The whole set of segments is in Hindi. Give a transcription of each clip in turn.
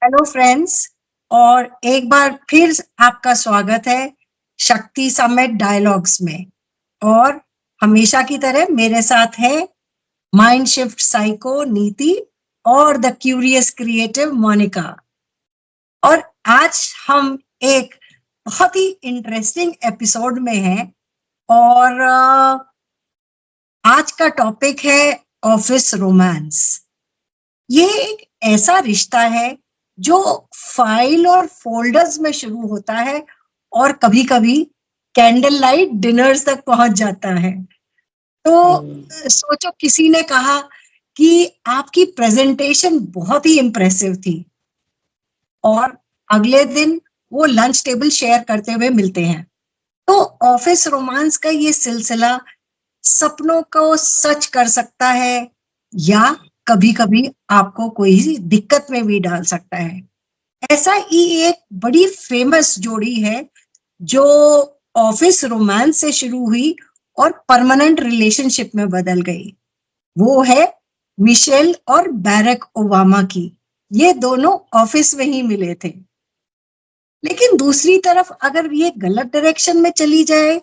Hello friends. और एक बार फिर आपका स्वागत है शक्ति समिट डायलॉग्स में। और हमेशा की तरह मेरे साथ है माइंड शिफ्ट साइको नीति और द क्यूरियस क्रिएटिव मोनिका। और आज हम एक बहुत ही इंटरेस्टिंग एपिसोड में हैं। और आज का टॉपिक है ऑफिस रोमांस। ये एक ऐसा रिश्ता है जो फाइल और फोल्डर्स में शुरू होता है और कभी-कभी कैंडल लाइट डिनर्स तक पहुंच जाता है। तो सोचो, किसी ने कहा कि आपकी प्रेजेंटेशन बहुत ही इम्प्रेसिव थी और अगले दिन वो लंच टेबल शेयर करते हुए मिलते हैं। तो ऑफिस रोमांस का ये सिलसिला सपनों को सच कर सकता है या कभी-कभी आपको कोई दिक्कत में भी डाल सकता है। ऐसा ही एक बड़ी फेमस जोड़ी है जो ऑफिस रोमांस से शुरू हुई और परमानेंट रिलेशनशिप में बदल गई। वो है मिशेल और बैरक ओबामा की। ये दोनों ऑफिस में ही मिले थे, लेकिन दूसरी तरफ अगर ये गलत डायरेक्शन में चली जाए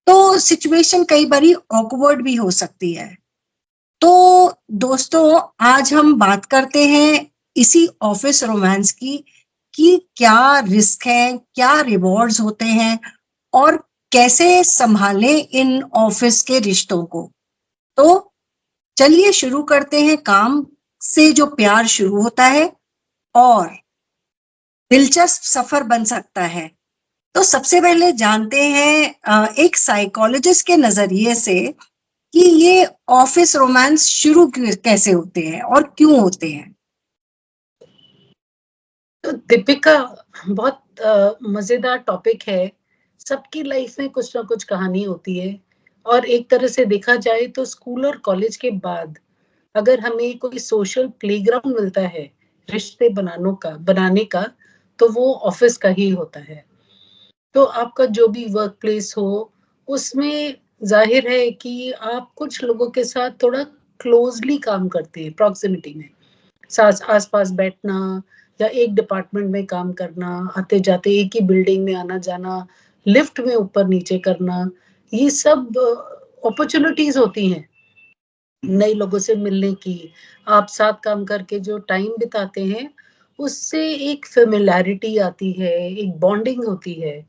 तो सिचुएशन कई बारी ऑकवर्ड भी हो सकती है। तो दोस्तों, आज हम बात करते हैं इसी ऑफिस रोमांस की कि क्या रिस्क है, क्या रिवॉर्ड्स होते हैं और कैसे संभालें इन ऑफिस के रिश्तों को। तो चलिए शुरू करते हैं। काम से जो प्यार शुरू होता है और दिलचस्प सफर बन सकता है। तो सबसे पहले जानते हैं एक साइकोलॉजिस्ट के नजरिए से कि ये ऑफिस रोमांस शुरू कैसे होते हैं और क्यों होते हैं। तो दीपिका, बहुत मजेदार टॉपिक है। सबकी लाइफ में कुछ ना कुछ कहानी होती है और एक तरह से देखा जाए तो स्कूल और कॉलेज के बाद अगर हमें कोई सोशल प्लेग्राउंड मिलता है रिश्ते बनाने का तो वो ऑफिस का ही होता है। तो आपका जो भी वर्क प्लेस हो उसमें जाहिर है कि आप कुछ लोगों के साथ थोड़ा क्लोजली काम करते हैं, प्रॉक्सिमिटी में सास आस पास बैठना या एक डिपार्टमेंट में काम करना, आते जाते एक ही बिल्डिंग में आना जाना, लिफ्ट में ऊपर नीचे करना, ये सब अपॉर्चुनिटीज होती हैं नए लोगों से मिलने की। आप साथ काम करके जो टाइम बिताते हैं उससे एक फेमिलैरिटी आती है, एक बॉन्डिंग होती है।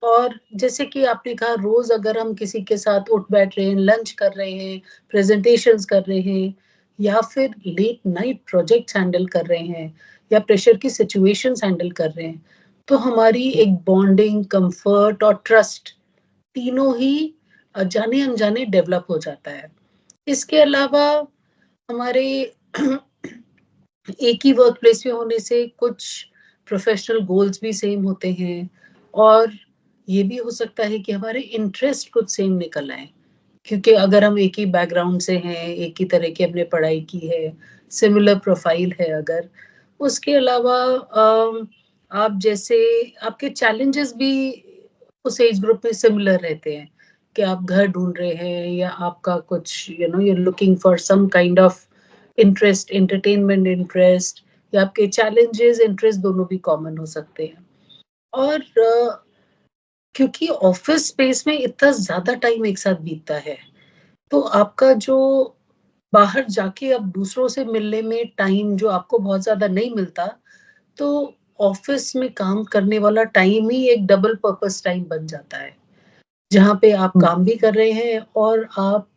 और जैसे कि आपने कहा, रोज अगर हम किसी के साथ उठ बैठ रहे हैं, लंच कर रहे हैं, प्रेजेंटेशंस कर रहे हैं या फिर लेट नाइट प्रोजेक्ट्स हैंडल कर रहे हैं या प्रेशर की सिचुएशंस हैंडल कर रहे हैं, तो हमारी एक बॉन्डिंग, कंफर्ट और ट्रस्ट तीनों ही जाने अनजाने डेवलप हो जाता है। इसके अलावा हमारे एक ही वर्क प्लेस में होने से कुछ प्रोफेशनल गोल्स भी सेम होते हैं और ये भी हो सकता है कि हमारे इंटरेस्ट कुछ सेम निकल आए, क्योंकि अगर हम एक ही बैकग्राउंड से हैं, एक ही तरह की हमने पढ़ाई की है, सिमिलर प्रोफाइल है अगर। उसके अलावा आप जैसे आपके चैलेंजेस भी उस एज ग्रुप में सिमिलर रहते हैं कि आप घर ढूंढ रहे हैं या आपका कुछ you looking for some kind of interest, entertainment interest, या आपके चैलेंजेस इंटरेस्ट दोनों भी कॉमन हो सकते हैं। और क्योंकि ऑफिस स्पेस में इतना ज्यादा टाइम एक साथ बीतता है तो आपका जो बाहर जाके अब दूसरों से मिलने में टाइम जो आपको बहुत ज्यादा नहीं मिलता, तो ऑफिस में काम करने वाला टाइम ही एक डबल पर्पस टाइम बन जाता है, जहाँ पे आप काम भी कर रहे हैं और आप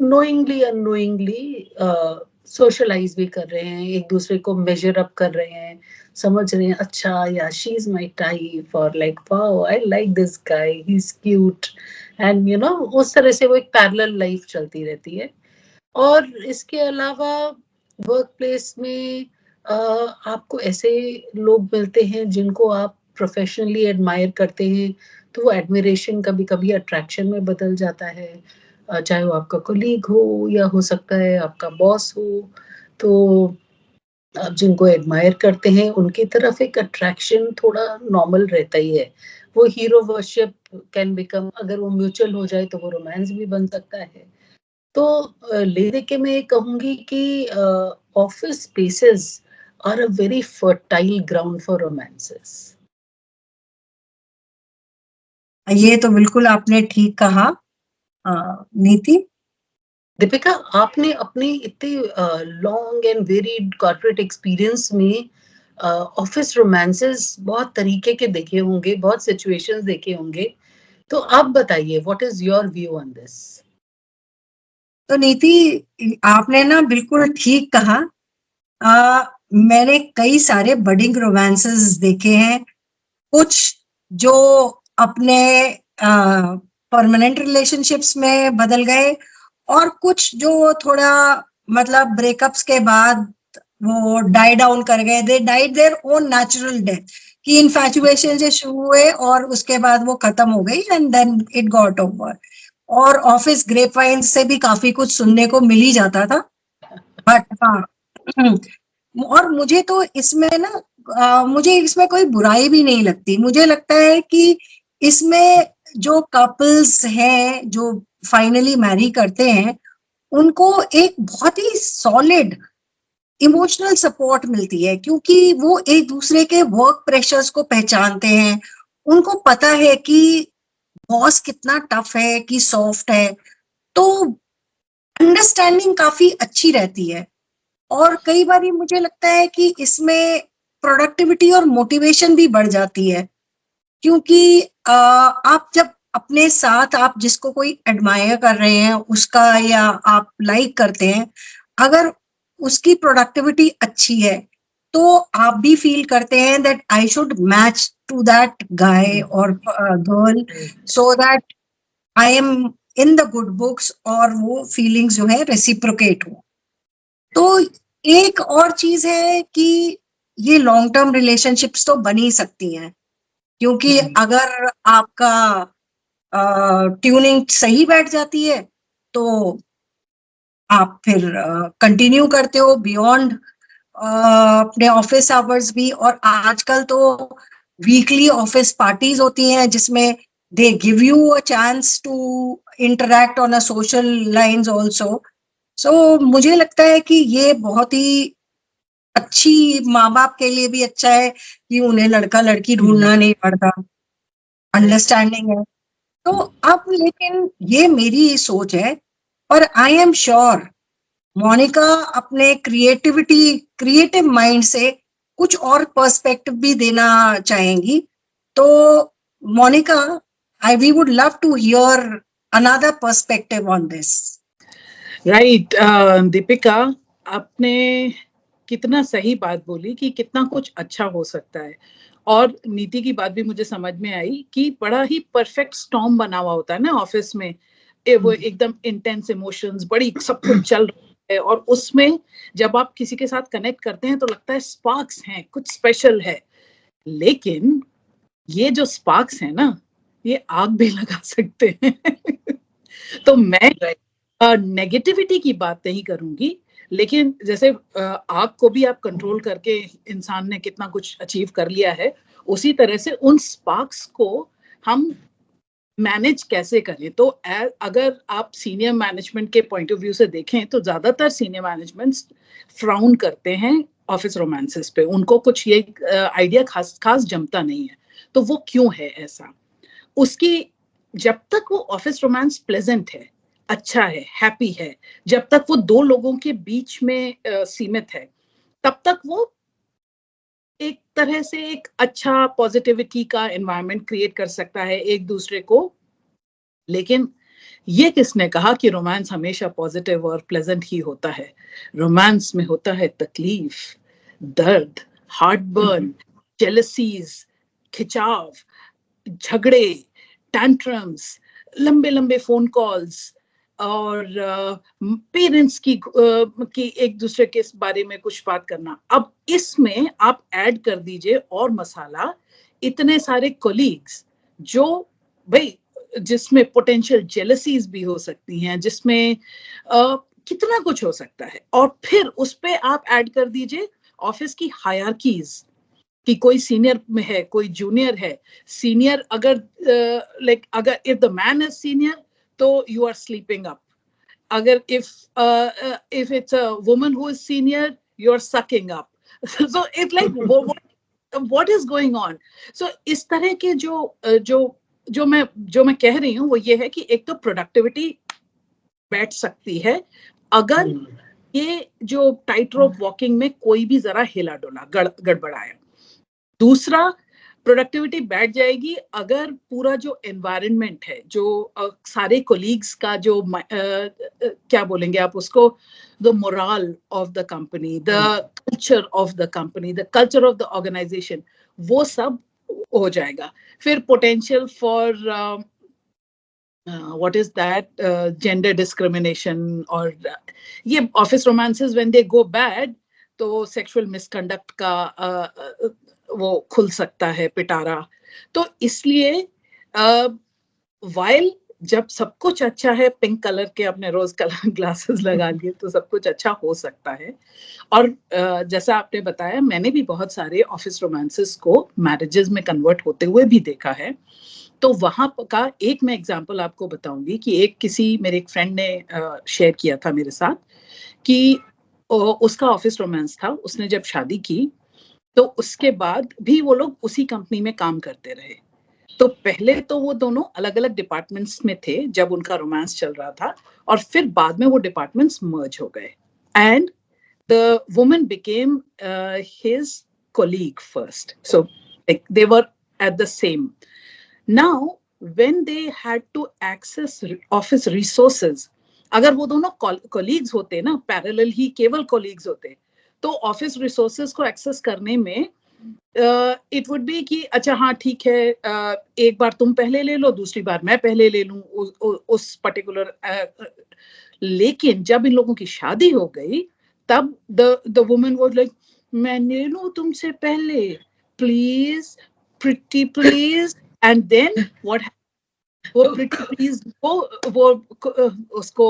नोइंगली अननोइंगली सोशलाइज भी कर रहे हैं, एक दूसरे को मेजर अप कर रहे हैं, समझ रहे हैं अच्छा या शी इज माय टाइप और like wow I like this guy, he is cute, and उस तरह से वो एक पैरेलल लाइफ चलती रहती है। और इसके अलावा वर्क प्लेस में आपको ऐसे लोग मिलते हैं जिनको आप प्रोफेशनली एडमायर करते हैं, तो वो एडमिरेशन कभी कभी अट्रैक्शन में बदल जाता है। चाहे वो आपका कोलीग हो या हो सकता है आपका बॉस हो, तो आप जिनको एडमायर करते हैं उनकी तरफ एक अट्रैक्शन थोड़ा नॉर्मल रहता ही है। वो हीरो वर्शिप कैन बिकम, अगर वो म्यूचुअल हो जाए तो वो रोमांस भी बन सकता है। तो ले दे के मैं कहूँगी कि office spaces are a very fertile ground for romances. ये तो बिल्कुल आपने ठीक कहा नीति। दीपिका, आपने अपने इतने long and varied corporate experience में ऑफिस रोमांसेस बहुत तरीके के देखे होंगे, बहुत सिचुएशंस देखे होंगे, तो आप बताइए what is your view on this? तो नीति, आपने ना बिल्कुल ठीक कहा। मैंने कई सारे बडिंग रोमांसेस देखे हैं, कुछ जो अपने परमानेंट रिलेशनशिप्स में बदल गए, और कुछ जो थोड़ा मतलब ब्रेकअप्स के बाद वो डाई डाउन कर गए, they died their own natural death, कि इन्फैचुएशन से शुरू हुए और उसके बाद वो खत्म हो गई and then it got over. और ऑफिस ग्रेपवाइन से भी काफी कुछ सुनने को मिल ही जाता था। बट हाँ, और मुझे तो इसमें ना मुझे इसमें कोई बुराई भी नहीं लगती। मुझे लगता है कि इसमें जो कपल्स हैं जो फाइनली मैरी करते हैं, उनको एक बहुत ही सॉलिड इमोशनल सपोर्ट मिलती है, क्योंकि वो एक दूसरे के वर्क प्रेशर्स को पहचानते हैं। उनको पता है कि बॉस कितना टफ है कि सॉफ्ट है, तो अंडरस्टैंडिंग काफी अच्छी रहती है। और कई बार मुझे लगता है कि इसमें प्रोडक्टिविटी और मोटिवेशन भी बढ़ जाती है, क्योंकि आप जब अपने साथ आप जिसको कोई एडमायर कर रहे हैं उसका, या आप लाइक करते हैं, अगर उसकी प्रोडक्टिविटी अच्छी है, तो आप भी फील करते हैं that I should match to that guy और girl, so that I am in the good books, और वो फीलिंग्स जो है रेसिप्रोकेट हो। तो एक और चीज है कि ये लॉन्ग टर्म रिलेशनशिप्स तो बन ही सकती हैं, क्योंकि अगर आपका ट्यूनिंग सही बैठ जाती है तो आप फिर कंटिन्यू करते हो बियॉन्ड अपने ऑफिस आवर्स भी। और आजकल तो वीकली ऑफिस पार्टीज होती हैं जिसमें they give you a chance to interact on a social lines also. So मुझे लगता है कि ये बहुत ही अच्छी, माँ बाप के लिए भी अच्छा है कि उन्हें लड़का लड़की ढूंढना नहीं पड़ता, अंडरस्टैंडिंग है। तो अब लेकिन ये मेरी सोच है, और आई एम श्योर मोनिका अपने क्रिएटिव माइंड से कुछ और पर्सपेक्टिव भी देना चाहेंगी। तो Monica, we would love to hear another perspective on this. Right Deepika, आपने कितना सही बात बोली कि कितना कुछ अच्छा हो सकता है। और नीति की बात भी मुझे समझ में आई कि बड़ा ही परफेक्ट स्टॉर्म बना हुआ होता है ना ऑफिस में। वो एकदम इंटेंस इमोशंस, बड़ी सब कुछ चल रहा है, और उसमें जब आप किसी के साथ कनेक्ट करते हैं तो लगता है स्पार्क्स हैं, कुछ स्पेशल है। लेकिन ये जो स्पार्क्स है ना, ये आग भी लगा सकते हैं। तो मैं नेगेटिविटी की बात नहीं करूंगी, लेकिन जैसे आग को भी आप कंट्रोल करके इंसान ने कितना कुछ अचीव कर लिया है, उसी तरह से उन स्पार्क्स को हम मैनेज कैसे करें। तो अगर आप सीनियर मैनेजमेंट के पॉइंट ऑफ व्यू से देखें तो ज्यादातर सीनियर मैनेजमेंट फ्राउन करते हैं ऑफिस रोमांसेस पे। उनको कुछ ये आइडिया खास जमता नहीं है। तो वो क्यों है ऐसा? उसकी, जब तक वो ऑफिस रोमांस प्लेजेंट है, अच्छा है, हैप्पी है, जब तक वो दो लोगों के बीच में सीमित है, तब तक वो एक तरह से एक अच्छा पॉजिटिविटी का एनवायरनमेंट क्रिएट कर सकता है एक दूसरे को। लेकिन ये किसने कहा कि रोमांस हमेशा पॉजिटिव और प्लेजेंट ही होता है? रोमांस में होता है तकलीफ, दर्द, हार्टबर्न, जेलसीज, खिंचाव, झगड़े, टैंट्रम्स, लंबे लंबे फोन कॉल्स, और पेरेंट्स की एक दूसरे के बारे में कुछ बात करना। अब इसमें आप ऐड कर दीजिए और मसाला, इतने सारे कोलीग्स जो भाई, जिसमें पोटेंशियल जेलसीज भी हो सकती हैं, जिसमें कितना कुछ हो सकता है। और फिर उस पे आप ऐड कर दीजिए ऑफिस की हायरार्कीज, कि कोई सीनियर में है, कोई जूनियर है। सीनियर अगर लाइक अगर if the man is senior तो यू आर स्लीपिंग अप। अगर if it's a woman who is senior, you are sucking up. So it's like what is going on? So इस तरह के जो मैं कह रही हूँ वो ये है कि एक तो प्रोडक्टिविटी बैठ सकती है अगर ये जो टाइट रोप वॉकिंग में कोई भी जरा हिला डोला गड़बड़ाया। दूसरा, प्रोडक्टिविटी बैठ जाएगी अगर पूरा जो एनवायरनमेंट है, जो सारे कोलीग्स का जो क्या बोलेंगे आप उसको, the moral of the company, the culture of the company, the culture of the organisation, वो सब हो जाएगा। फिर potential for what is that gender discrimination और ये office romances when they go bad तो सेक्सुअल मिसकंडक्ट का वो खुल सकता है पिटारा। तो इसलिए वाइल जब सब कुछ अच्छा है, पिंक कलर के अपने रोज कलर ग्लासेस लगा लिए तो सब कुछ अच्छा हो सकता है। और जैसा आपने बताया, मैंने भी बहुत सारे ऑफिस रोमांसेस को मैरिजेस में कन्वर्ट होते हुए भी देखा है। तो वहां का एक मैं एग्जांपल आपको बताऊंगी कि मेरे एक फ्रेंड ने शेयर किया था मेरे साथ कि उसका ऑफिस रोमांस था। उसने जब शादी की तो उसके बाद भी वो लोग उसी कंपनी में काम करते रहे। तो पहले तो वो दोनों अलग अलग डिपार्टमेंट्स में थे जब उनका रोमांस चल रहा था, और फिर बाद में वो डिपार्टमेंट्स मर्ज हो गए and the woman became his colleague first, so they were at the same. Now, when they had to access office resources, अगर वो दोनों colleagues होते ना, parallel ही केवल colleagues होते, तो office resources को access करने में it would be कि अच्छा हाँ ठीक है, एक बार तुम पहले ले लो, दूसरी बार मैं पहले ले लूं उस particular लेकिन जब इन लोगों की शादी हो गई तब the woman was like, मैं ले लूं तुमसे पहले, please, pretty please. And then what happened? वो pretty please वो उसको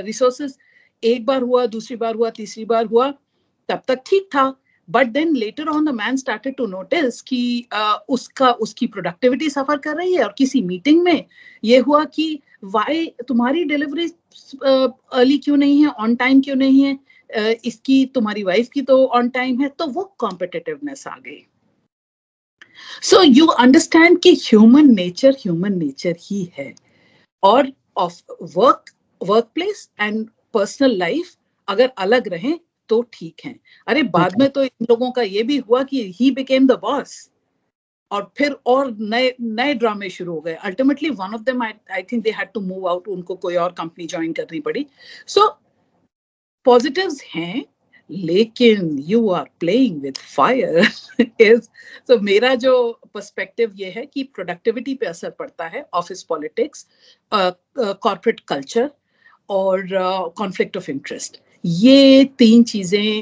resources एक बार हुआ, दूसरी बार हुआ, तीसरी बार हुआ, तब तक ठीक था। But then later on the man started to notice कि उसकी productivity सफर कर रही है, और किसी मीटिंग में ये हुआ कि why तुम्हारी डिलीवरी अर्ली क्यों नहीं है, ऑन टाइम क्यों नहीं है, इसकी तुम्हारी वाइफ की तो ऑन टाइम है। तो वो कॉम्पिटिटिवनेस आ गई। So you understand कि human nature ही है, और of workplace and personal life अगर अलग रहें तो ठीक है। अरे बाद में तो इन लोगों का ये भी हुआ कि he became the boss, और फिर और नए ड्रामे शुरू हो गए। Ultimately one of them I think they had to move out, उनको कोई और कंपनी ज्वाइन करनी पड़ी। So positives हैं, लेकिन you are playing with fire is. तो मेरा जो पर्सपेक्टिव ये है कि प्रोडक्टिविटी पे असर पड़ता है, ऑफिस पॉलिटिक्स, कॉर्पोरेट कल्चर और कॉन्फ्लिक्ट ऑफ इंटरेस्ट, ये तीन चीजें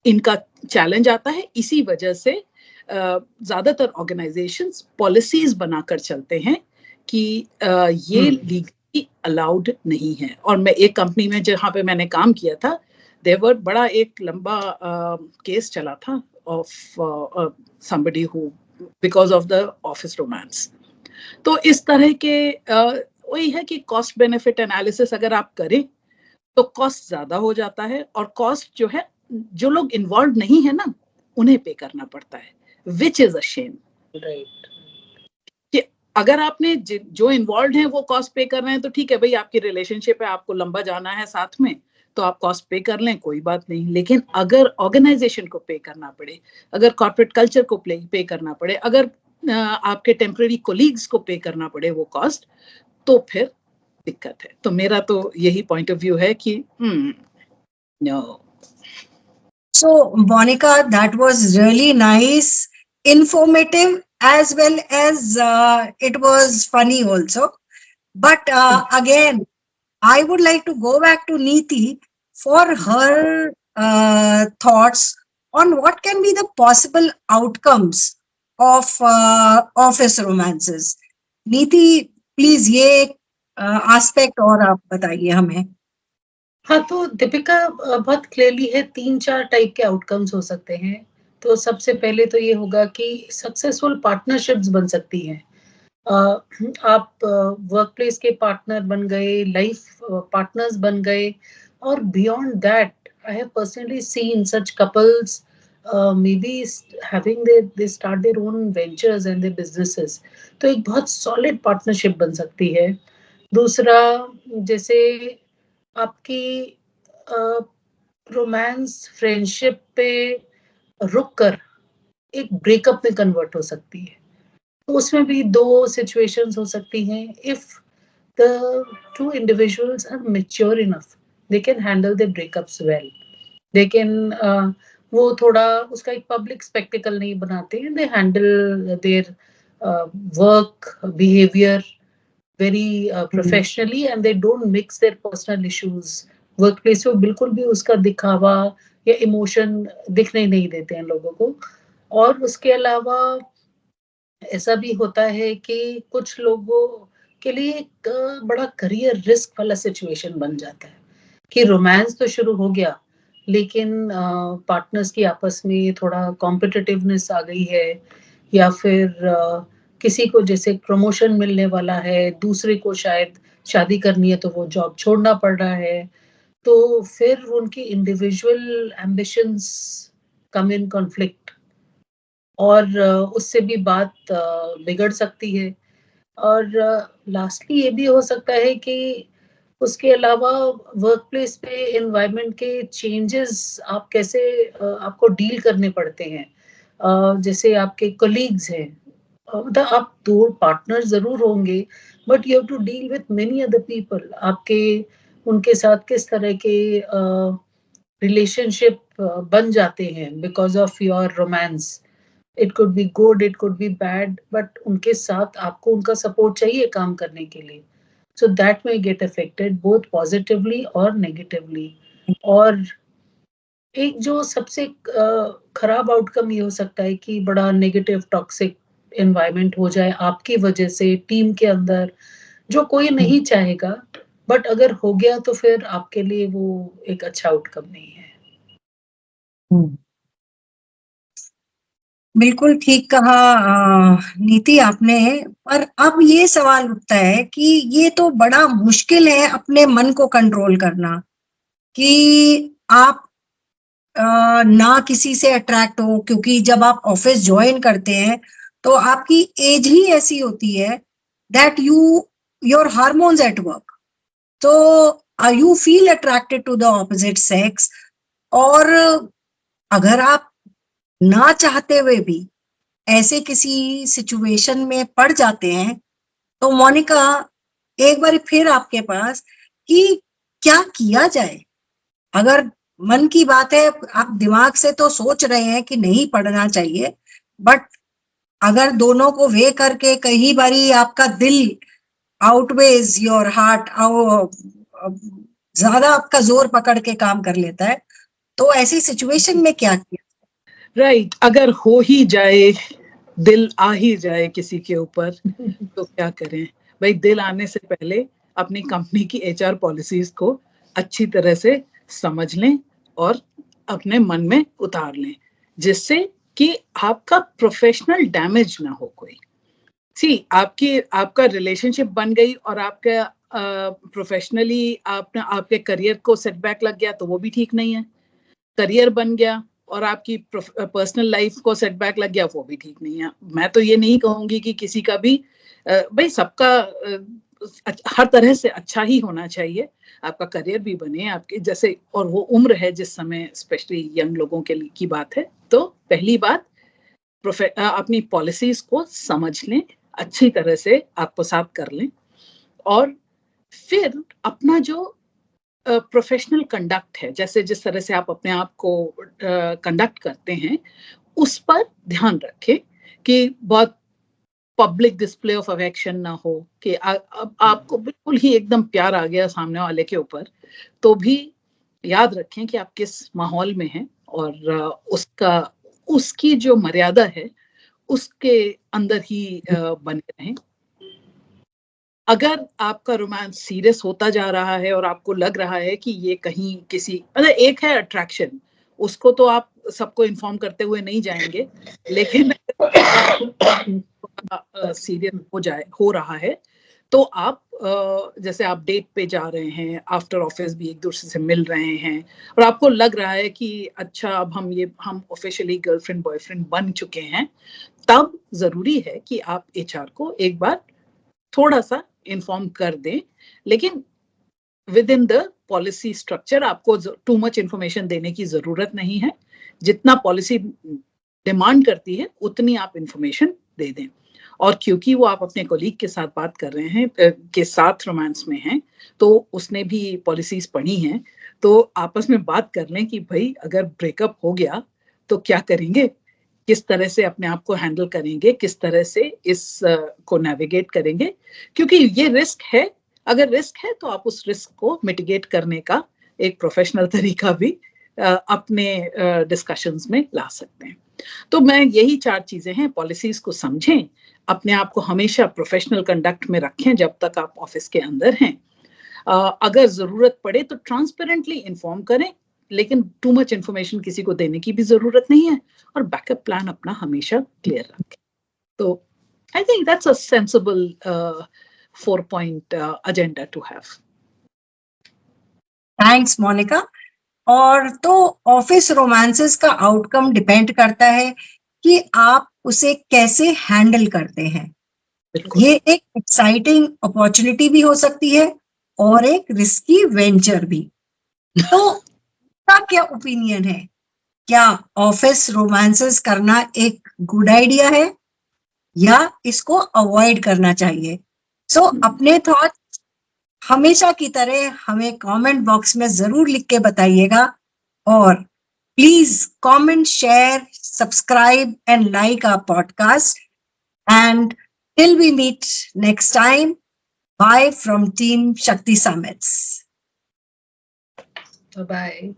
इनका चैलेंज आता है। इसी वजह से ज्यादातर ऑर्गेनाइजेशंस पॉलिसीज बनाकर चलते हैं कि ये लीगली अलाउड नहीं है। और मैं एक कंपनी में जहाँ पे मैंने काम किया था, देवर बड़ा एक लंबा केस चला था of somebody who because of the office romance। तो इस तरह के वही है कि कॉस्ट बेनिफिट एनालिसिस अगर आप करें तो कॉस्ट ज्यादा हो जाता है, और कॉस्ट जो है जो लोग इन्वॉल्व नहीं है ना उन्हें पे करना पड़ता है, which is a shame. Right, कि अगर आपने जो इन्वॉल्व हैं वो कॉस्ट पे कर रहे हैं तो ठीक है भाई, आपकी रिलेशनशिप है, आपको लंबा जाना है साथ में, तो आप कॉस्ट पे कर लें, कोई बात नहीं। लेकिन अगर ऑर्गेनाइजेशन को पे करना पड़े, अगर कॉर्पोरेट कल्चर को पे करना पड़े, अगर आपके टेम्पररी कोलीग्स को पे करना पड़े वो कॉस्ट, तो फिर दिक्कत है। तो मेरा तो यही पॉइंट ऑफ व्यू है कि no. So Monica, that was really nice, informative, as well as it was funny also. But again, I would like to go back to Neeti for her thoughts on what can be the possible outcomes of office romances. Neeti, please ये aspect और आप बताइए हमें। हाँ, तो दीपिका बहुत क्लियरली है, 3-4 टाइप के आउटकम्स हो सकते हैं। तो सबसे पहले तो ये होगा कि सक्सेसफुल पार्टनरशिप्स बन सकती हैं। आप वर्क प्लेस के पार्टनर बन गए, लाइफ पार्टनर्स बन गए, और beyond that I have personally scene such couples may be having they start their own ventures and their businesses, तो एक बहुत सॉलिड पार्टनरशिप बन सकती है। दूसरा, जैसे आपकी रोमांस फ्रेंडशिप पे रुक कर एक ब्रेकअप में कन्वर्ट हो सकती है, तो उसमें भी दो सिचुएशंस हो सकती हैं। If the two individuals are mature enough, they can handle the breakups well, they can वो थोड़ा उसका एक पब्लिक स्पेक्टिकल नहीं बनाते हैं, they handle their work behaviour very professionally and they don't mix their personal issues workplace पे, बिल्कुल भी उसका दिखावा या इमोशन दिखने नहीं देते हैं लोगों को। और उसके अलावा ऐसा भी होता है कि कुछ लोगों के लिए एक बड़ा करियर रिस्क वाला सिचुएशन बन जाता है कि रोमांस तो शुरू हो गया, लेकिन पार्टनर्स की आपस में थोड़ा कॉम्पिटिटिवनेस आ गई है, या फिर किसी को जैसे प्रमोशन मिलने वाला है, दूसरे को शायद शादी करनी है तो वो जॉब छोड़ना पड़ रहा है, तो फिर उनकी individual ambitions come in conflict, और उससे भी बात बिगड़ सकती है। और लास्टली ये भी हो सकता है कि उसके अलावा वर्क प्लेस पे एनवायरनमेंट के चेंजेस आप कैसे आपको डील करने पड़ते हैं। जैसे आपके कलीग्स हैं, मतलब आप दो पार्टनर जरूर होंगे, but you have to deal with many other people. आपके उनके साथ किस तरह के रिलेशनशिप बन जाते हैं because of your romance. It could be good, it could be bad, but उनके साथ आपको उनका सपोर्ट चाहिए काम करने के लिए, so that may get affected both positively और negatively। और एक जो सबसे खराब आउटकम ये हो सकता है कि बड़ा नेगेटिव टॉक्सिक एनवायरनमेंट हो जाए आपकी वजह से टीम के अंदर, जो कोई नहीं चाहेगा, बट अगर हो गया तो फिर आपके लिए वो एक अच्छा आउटकम नहीं है। बिल्कुल ठीक कहा नीति आपने। पर अब ये सवाल उठता है कि ये तो बड़ा मुश्किल है अपने मन को कंट्रोल करना, कि आप ना किसी से अट्रैक्ट हो, क्योंकि जब आप ऑफिस ज्वाइन करते हैं तो आपकी एज ही ऐसी होती है that your hormones at work, तो you feel attracted to the opposite sex. और अगर आप ना चाहते हुए भी ऐसे किसी सिचुएशन में पड़ जाते हैं, तो मोनिका एक बार फिर आपके पास कि क्या किया जाए। अगर मन की बात है, आप दिमाग से तो सोच रहे हैं कि नहीं पढ़ना चाहिए, बट अगर दोनों को वे करके कई बारी आपका दिल आउटवेज योर हार्ट, ज्यादा आपका जोर पकड़ के काम कर लेता है, तो ऐसी सिचुएशन में क्या किया? राइट, अगर हो ही जाए, दिल आ ही जाए किसी के ऊपर, तो क्या करें भाई। दिल आने से पहले अपनी कंपनी की HR पॉलिसीज को अच्छी तरह से समझ लें और अपने मन में उतार लें, जिससे कि आपका प्रोफेशनल डैमेज ना हो कोई। आपका रिलेशनशिप बन गई और आपका प्रोफेशनली आपके करियर को सेटबैक लग गया, तो वो भी ठीक नहीं है। करियर बन गया और आपकी पर्सनल लाइफ को सेटबैक लग गया, वो भी ठीक नहीं है। मैं तो ये नहीं कहूंगी कि किसी का भी भाई, सबका हर तरह से अच्छा ही होना चाहिए, आपका करियर भी बने आपके जैसे, और वो उम्र है जिस समय स्पेशली यंग लोगों के लिए की बात है। तो पहली बात, अपनी पॉलिसीज को समझ लें, अच्छी तरह से आत्मसात कर लें, और फिर अपना जो प्रोफेशनल कंडक्ट है, जैसे जिस तरह से आप अपने आप को कंडक्ट करते हैं, उस पर ध्यान रखें कि बहुत पब्लिक डिस्प्ले ऑफ अफेक्शन ना हो, कि आपको बिल्कुल ही एकदम प्यार आ गया सामने वाले के ऊपर, तो भी याद रखें कि आप किस माहौल में हैं, और उसकी जो मर्यादा है उसके अंदर ही बने रहें। अगर आपका रोमांस सीरियस होता जा रहा है और आपको लग रहा है कि ये कहीं किसी, मतलब एक है अट्रैक्शन, उसको तो आप सबको इन्फॉर्म करते हुए नहीं जाएंगे, लेकिन सीरियस हो रहा है, तो आप जैसे आप डेट पे जा रहे हैं, आफ्टर ऑफिस भी एक दूसरे से मिल रहे हैं और आपको लग रहा है कि अच्छा अब हम ऑफिशियली गर्लफ्रेंड बॉयफ्रेंड बन चुके हैं, तब जरूरी है कि आप एचआर को एक बार थोड़ा सा इन्फॉर्म कर दें, लेकिन with in the policy structure. आपको टू मच इंफॉर्मेशन देने की जरूरत नहीं है, जितना पॉलिसी डिमांड करती है उतनी आप इंफॉर्मेशन दे दें। और क्योंकि वो आप अपने कोलीग के साथ बात कर रहे हैं, के साथ रोमांस में हैं, तो उसने भी पॉलिसीज पढ़ी हैं, तो आपस में बात कर लें कि भाई अगर ब्रेकअप हो गया तो क्या करेंगे, किस तरह से अपने आप को हैंडल करेंगे, किस तरह से इस को नेविगेट करेंगे, क्योंकि ये रिस्क है। अगर रिस्क है तो आप उस रिस्क को मिटिगेट करने का एक प्रोफेशनल तरीका भी अपने डिस्कशंस में ला सकते हैं। तो मैं यही 4 चीजें हैं, पॉलिसीज को समझें, अपने आप को हमेशा प्रोफेशनल कंडक्ट में रखें जब तक आप ऑफिस के अंदर हैं। अगर जरूरत पड़े तो ट्रांसपेरेंटली इन्फॉर्म करें, लेकिन टू मच इंफॉर्मेशन किसी को देने की भी जरूरत नहीं है, और बैकअप प्लान अपना हमेशा क्लियर रखें। तो I think that's a sensible 4-point agenda to have. Thanks Monica. और तो ऑफिस रोमांसेस का आउटकम डिपेंड करता है कि आप उसे कैसे हैंडल करते हैं। ये एक एक्साइटिंग अपॉर्चुनिटी भी हो सकती है और एक रिस्की वेंचर भी। तो आपका क्या ओपिनियन है, क्या ऑफिस रोमांसेस करना एक गुड आइडिया है या इसको अवॉइड करना चाहिए? सो अपने थॉट्स हमेशा की तरह हमें कमेंट बॉक्स में जरूर लिख के बताइएगा, और please comment, share, subscribe and like our podcast. And till we meet next time, bye from Team Shakti Summits. Bye-bye.